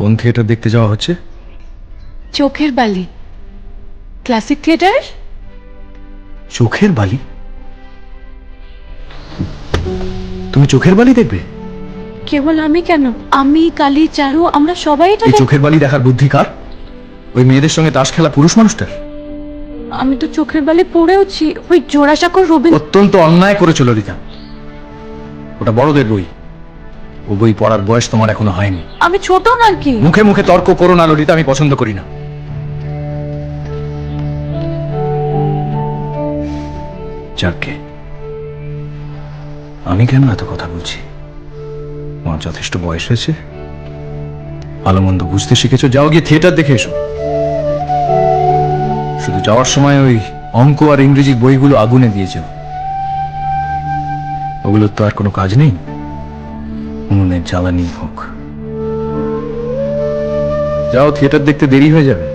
কোন থিয়েটার দেখতে যাওয়া হচ্ছে? চোখের বালি, ক্লাসিক থিয়েটার। চোখের বালি? তুমি চোখের বালি দেখবে? কেবল আমি কেন, আমি, কালী, চারু, আমরা সবাই এটা এই চোখের বালি দেখার বুদ্ধি কার? ওই মেয়েদের সঙ্গে তাস খেলা পুরুষ মানুষটার? আমি তো চোখের বালি পড়েওছি, ওই জোড়াসাঁকোর রবীন্দ্র। অত্যন্ত অন্যায় করেছিল ললিতা। ওটা বড়দের বই, ও বই পড়ার বয়স তোমার এখনো হয়নি। আমি ছোট নাকি? মুখে মুখে তর্ক করো না ললিতা, আমি পছন্দ করি না। যাকে আমি কেন এত কথা বলছি? তোমার যথেষ্ট বয়স হয়েছে, ভালো মন্দ বুঝতে শিখেছো, যাও গিয়ে থিয়েটার দেখে এসো। শুধু যাওয়ার সময় ওই অঙ্ক আর ইংরেজি বইগুলো আগুনে দিয়েছো, ওগুলোর তো আর কোনো কাজ নেই, উনুনের জ্বালানি হোক। যাও, থিয়েটার দেখতে দেরি হয়ে যাবে।